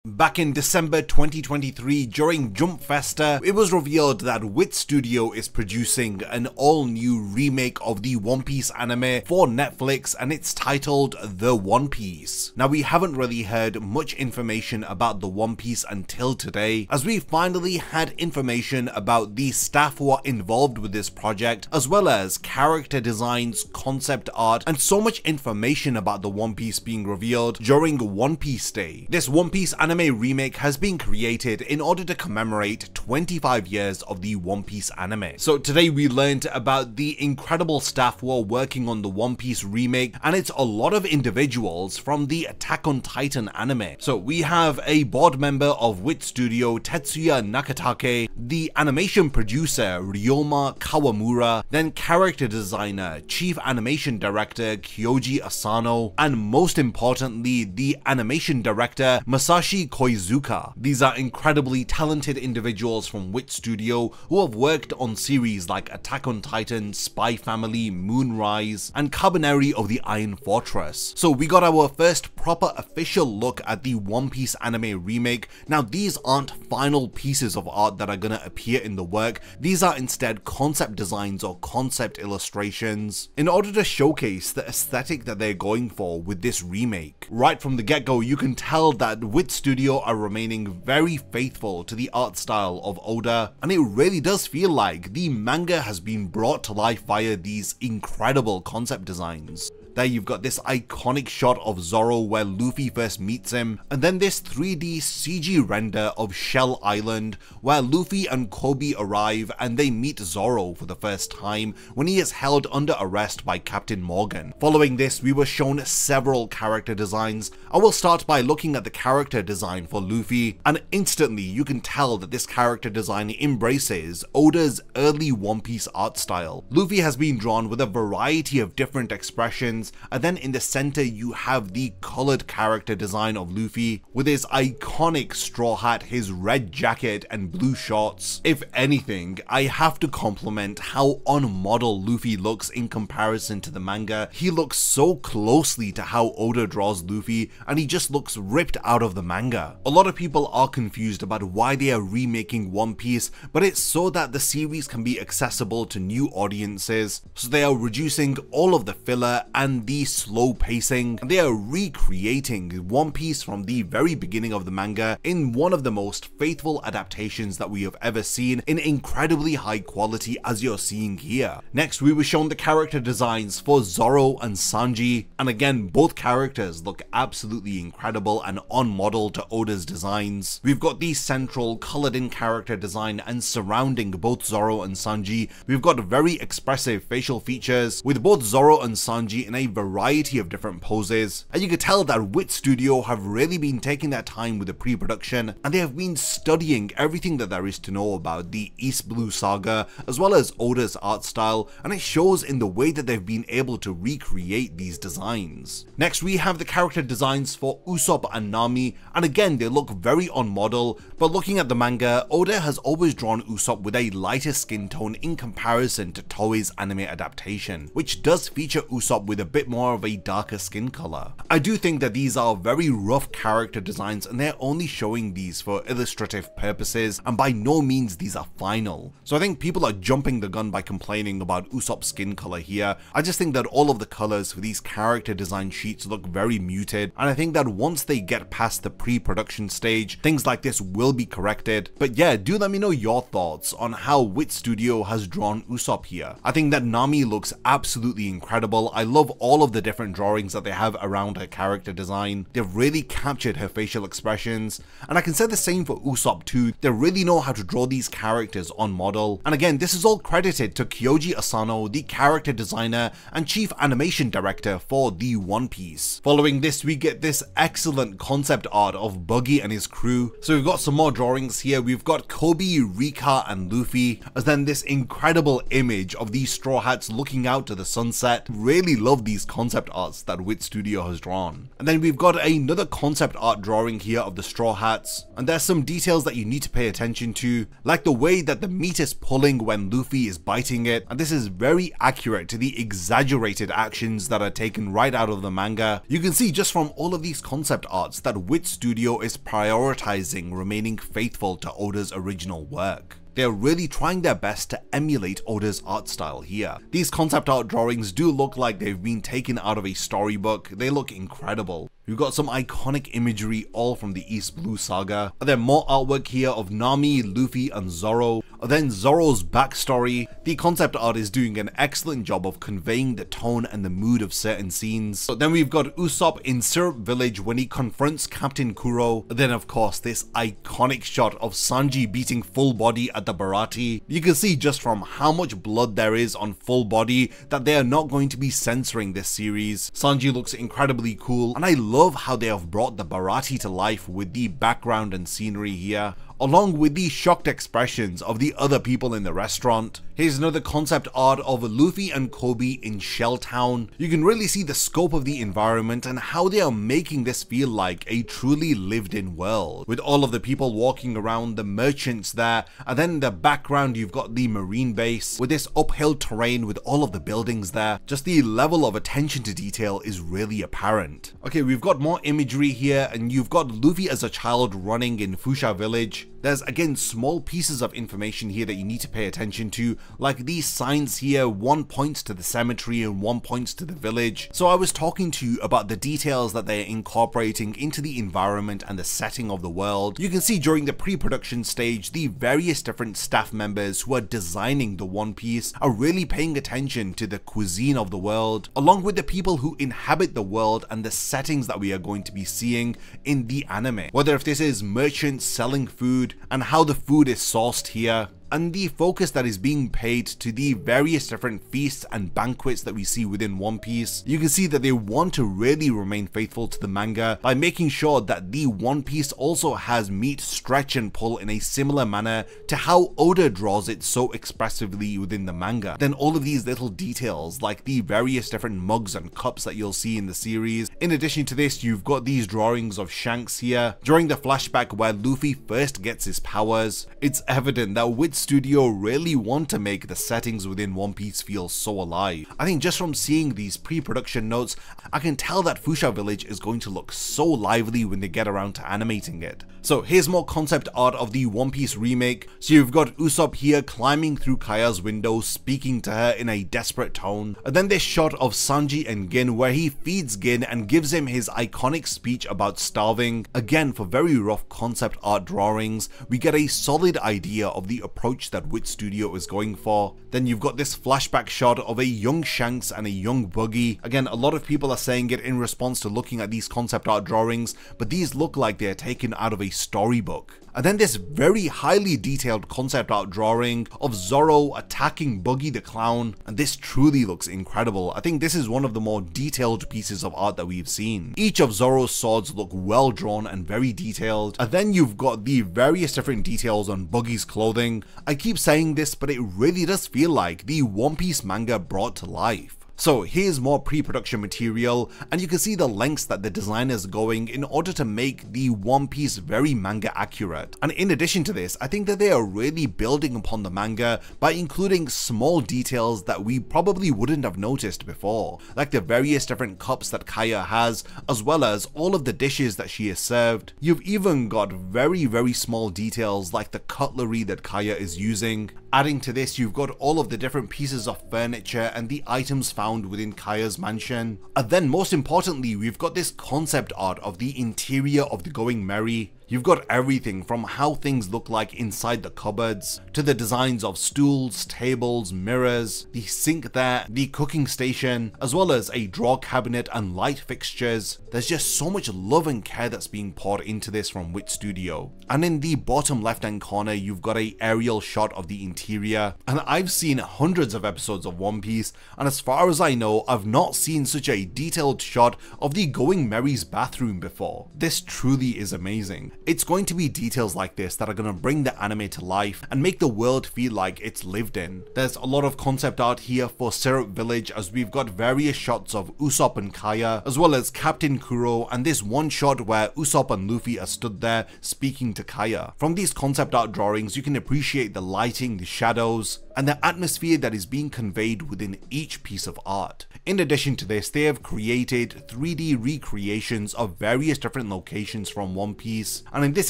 Back in December 2023, during Jump Festa, it was revealed that Wit Studio is producing an all-new remake of the One Piece anime for Netflix, and it's titled The One Piece. Now, we haven't really heard much information about The One Piece until today, as we finally had information about the staff who are involved with this project, as well as character designs, concept art, and so much information about The One Piece being revealed during One Piece Day. This One Piece anime remake has been created in order to commemorate 25 years of the One Piece anime. So today we learned about the incredible staff who are working on the One Piece remake, and it's a lot of individuals from the Attack on Titan anime. So we have a board member of Wit Studio, Tetsuya Nakatake, the animation producer Ryoma Kawamura, then character designer, chief animation director Kyoji Asano, and most importantly the animation director Masashi Koizuka. These are incredibly talented individuals from Wit Studio who have worked on series like Attack on Titan, Spy Family, Moonrise, and Cabaneri of the Iron Fortress. So we got our first proper official look at the One Piece anime remake. Now, these aren't final pieces of art that are gonna appear in the work. These are instead concept designs or concept illustrations in order to showcase the aesthetic that they're going for with this remake. Right from the get-go, you can tell that Wit Studio are remaining very faithful to the art style of Oda, and it really does feel like the manga has been brought to life via these incredible concept designs. There you've got this iconic shot of Zoro where Luffy first meets him, and then this 3D CG render of Shell Island where Luffy and Kobe arrive and they meet Zoro for the first time when he is held under arrest by Captain Morgan. Following this, we were shown several character designs. I will start by looking at the character design for Luffy, and instantly you can tell that this character design embraces Oda's early One Piece art style. Luffy has been drawn with a variety of different expressions, and then in the center you have the colored character design of Luffy with his iconic straw hat, his red jacket, and blue shorts. If anything, I have to compliment how on model Luffy looks in comparison to the manga. He looks so closely to how Oda draws Luffy, and he just looks ripped out of the manga. A lot of people are confused about why they are remaking One Piece, but it's so that the series can be accessible to new audiences. So they are reducing all of the filler and the slow pacing. They are recreating One Piece from the very beginning of the manga in one of the most faithful adaptations that we have ever seen, in incredibly high quality as you're seeing here. Next, we were shown the character designs for Zoro and Sanji, and again, both characters look absolutely incredible and on model to Oda's designs. We've got the central colored in character design, and surrounding both Zoro and Sanji, we've got very expressive facial features with both Zoro and Sanji in a variety of different poses, and you can tell that Wit Studio have really been taking their time with the pre-production, and they have been studying everything that there is to know about the East Blue Saga as well as Oda's art style, and it shows in the way that they've been able to recreate these designs. Next, we have the character designs for Usopp and Nami, and again they look very on model, but looking at the manga, Oda has always drawn Usopp with a lighter skin tone in comparison to Toei's anime adaptation, which does feature Usopp with a bit more of a darker skin color. I do think that these are very rough character designs, and they're only showing these for illustrative purposes, and by no means these are final. So I think people are jumping the gun by complaining about Usopp's skin color here. I just think that all of the colors for these character design sheets look very muted, and I think that once they get past the pre-production stage, things like this will be corrected. But yeah, do let me know your thoughts on how Wit Studio has drawn Usopp here. I think that Nami looks absolutely incredible. I love all of the different drawings that they have around her character design. They've really captured her facial expressions, and I can say the same for Usopp too. They really know how to draw these characters on model, and again, this is all credited to Kyoji Asano, the character designer and chief animation director for the One Piece. Following this, we get this excellent concept art of Buggy and his crew. So we've got some more drawings here. We've got Kobe, Rika, and Luffy, as then this incredible image of these straw hats looking out to the sunset. Really love these concept arts that Wit Studio has drawn. And then we've got another concept art drawing here of the Straw Hats, and there's some details that you need to pay attention to, like the way that the meat is pulling when Luffy is biting it, and this is very accurate to the exaggerated actions that are taken right out of the manga. You can see just from all of these concept arts that Wit Studio is prioritizing remaining faithful to Oda's original work. They're really trying their best to emulate Oda's art style here. These concept art drawings do look like they've been taken out of a storybook. They look incredible. We've got some iconic imagery all from the East Blue Saga. And then more artwork here of Nami, Luffy, and Zoro. And then Zoro's backstory. The concept art is doing an excellent job of conveying the tone and the mood of certain scenes. But then we've got Usopp in Syrup Village when he confronts Captain Kuro. And then of course this iconic shot of Sanji beating full body at the Baratie. You can see just from how much blood there is on full body that they are not going to be censoring this series. Sanji looks incredibly cool, and I love how they have brought the Baratie to life with the background and scenery here, along with the shocked expressions of the other people in the restaurant. Here's another concept art of Luffy and Kobe in Shell Town. You can really see the scope of the environment and how they are making this feel like a truly lived-in world, with all of the people walking around, the merchants there, and then in the background you've got the marine base with this uphill terrain with all of the buildings there. Just the level of attention to detail is really apparent. Okay, we've got more imagery here, and you've got Luffy as a child running in Fuchsia Village. There's again small pieces of information here that you need to pay attention to, like these signs here. One points to the cemetery and one points to the village. So I was talking to you about the details that they're incorporating into the environment and the setting of the world. You can see during the pre-production stage, the various different staff members who are designing the One Piece are really paying attention to the cuisine of the world, along with the people who inhabit the world and the settings that we are going to be seeing in the anime. Whether if this is merchants selling food, and how the food is sourced here, and the focus that is being paid to the various different feasts and banquets that we see within One Piece. You can see that they want to really remain faithful to the manga by making sure that the One Piece also has meat stretch and pull in a similar manner to how Oda draws it so expressively within the manga. Then all of these little details, like the various different mugs and cups that you'll see in the series. In addition to this, you've got these drawings of Shanks here. During the flashback where Luffy first gets his powers, it's evident that Wit Studio really want to make the settings within One Piece feel so alive. I think just from seeing these pre-production notes, I can tell that Fuchsia Village is going to look so lively when they get around to animating it. So here's more concept art of the One Piece remake. So you've got Usopp here climbing through Kaya's window, speaking to her in a desperate tone. And then this shot of Sanji and Gin where he feeds Gin and gives him his iconic speech about starving. Again, for very rough concept art drawings, we get a solid idea of the approach that Wit Studio is going for. Then you've got this flashback shot of a young Shanks and a young Buggy. Again, a lot of people are saying it in response to looking at these concept art drawings, but these look like they're taken out of a storybook. And then this very highly detailed concept art drawing of Zoro attacking Buggy the Clown, and this truly looks incredible. I think this is one of the more detailed pieces of art that we've seen. Each of Zoro's swords look well drawn and very detailed, and then you've got the various different details on Buggy's clothing. I keep saying this, but it really does feel like the One Piece manga brought to life. So here's more pre-production material, and you can see the lengths that the designers are going in order to make the One Piece very manga accurate. And in addition to this, I think that they are really building upon the manga by including small details that we probably wouldn't have noticed before, like the various different cups that Kaya has, as well as all of the dishes that she is served. You've even got very small details like the cutlery that Kaya is using. Adding to this, you've got all of the different pieces of furniture and the items found within Kaya's mansion. And then most importantly, we've got this concept art of the interior of the Going Merry. You've got everything from how things look like inside the cupboards, to the designs of stools, tables, mirrors, the sink there, the cooking station, as well as a drawer cabinet and light fixtures. There's just so much love and care that's being poured into this from Wit Studio. And in the bottom left hand corner, you've got a aerial shot of the interior. And I've seen hundreds of episodes of One Piece, and as far as I know, I've not seen such a detailed shot of the Going Merry's bathroom before. This truly is amazing. It's going to be details like this that are going to bring the anime to life and make the world feel like it's lived in. There's a lot of concept art here for Syrup Village, as we've got various shots of Usopp and Kaya, as well as Captain Kuro, and this one shot where Usopp and Luffy are stood there speaking to Kaya. From these concept art drawings, you can appreciate the lighting, the shadows, and the atmosphere that is being conveyed within each piece of art. In addition to this, they have created 3D recreations of various different locations from One Piece, and in this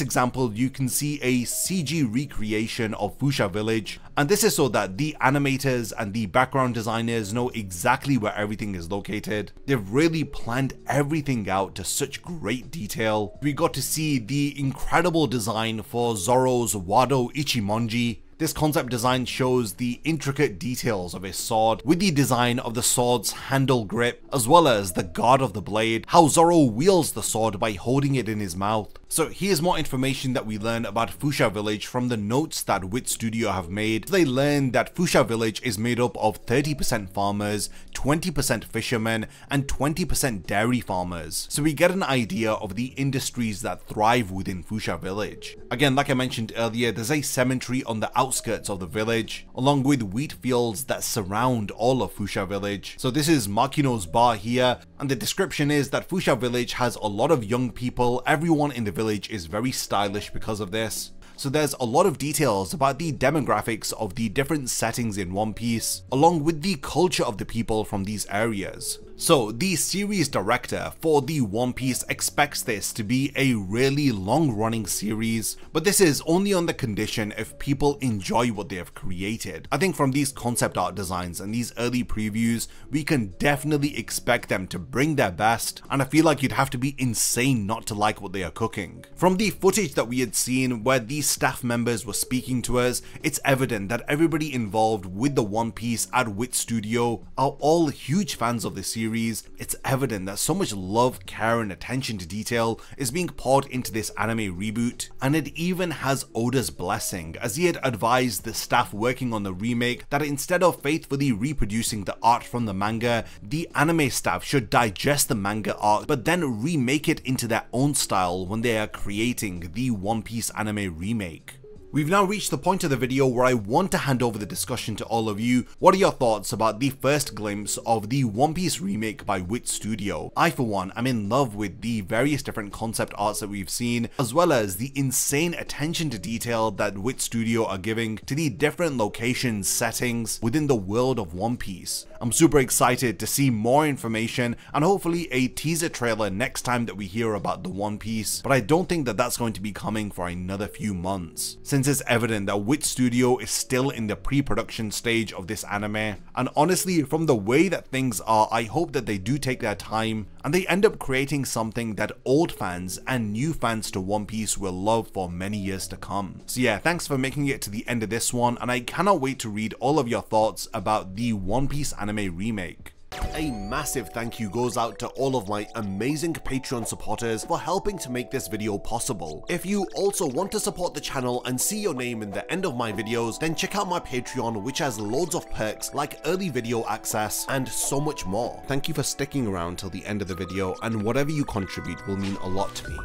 example you can see a CG recreation of Fuchsia Village, and this is so that the animators and the background designers know exactly where everything is located. They've really planned everything out to such great detail. We got to see the incredible design for Zoro's Wado Ichimonji. This concept design shows the intricate details of his sword, with the design of the sword's handle grip, as well as the guard of the blade, how Zoro wields the sword by holding it in his mouth. So here's more information that we learn about Fuchsia Village from the notes that Wit Studio have made. They learn that Fuchsia Village is made up of 30% farmers, 20% fishermen, and 20% dairy farmers. So we get an idea of the industries that thrive within Fuchsia Village. Again, like I mentioned earlier, there's a cemetery on the outskirts of the village, along with wheat fields that surround all of Fuchsia Village. So this is Makino's bar here, and the description is that Fuchsia Village has a lot of young people. Everyone in the village is very stylish because of this. So there's a lot of details about the demographics of the different settings in One Piece, along with the culture of the people from these areas. So the series director for the One Piece expects this to be a really long-running series, but this is only on the condition if people enjoy what they have created. I think from these concept art designs and these early previews, we can definitely expect them to bring their best, and I feel like you'd have to be insane not to like what they are cooking. From the footage that we had seen where these staff members were speaking to us, it's evident that everybody involved with the One Piece at Wit Studio are all huge fans of the series. It's evident that so much love, care, and attention to detail is being poured into this anime reboot, and it even has Oda's blessing, as he had advised the staff working on the remake that instead of faithfully reproducing the art from the manga, the anime staff should digest the manga art but then remake it into their own style when they are creating the One Piece anime remake. We've now reached the point of the video where I want to hand over the discussion to all of you. What are your thoughts about the first glimpse of the One Piece remake by Wit Studio? I, for one, am in love with the various different concept arts that we've seen, as well as the insane attention to detail that Wit Studio are giving to the different locations, settings within the world of One Piece. I'm super excited to see more information and hopefully a teaser trailer next time that we hear about the One Piece, but I don't think that that's going to be coming for another few months, since it's evident that Wit Studio is still in the pre-production stage of this anime. And honestly, from the way that things are, I hope that they do take their time and they end up creating something that old fans and new fans to One Piece will love for many years to come. So yeah, thanks for making it to the end of this one, and I cannot wait to read all of your thoughts about the One Piece anime remake. A massive thank you goes out to all of my amazing Patreon supporters for helping to make this video possible. If you also want to support the channel and see your name in the end of my videos, then check out my Patreon, which has loads of perks like early video access and so much more. Thank you for sticking around till the end of the video, and whatever you contribute will mean a lot to me.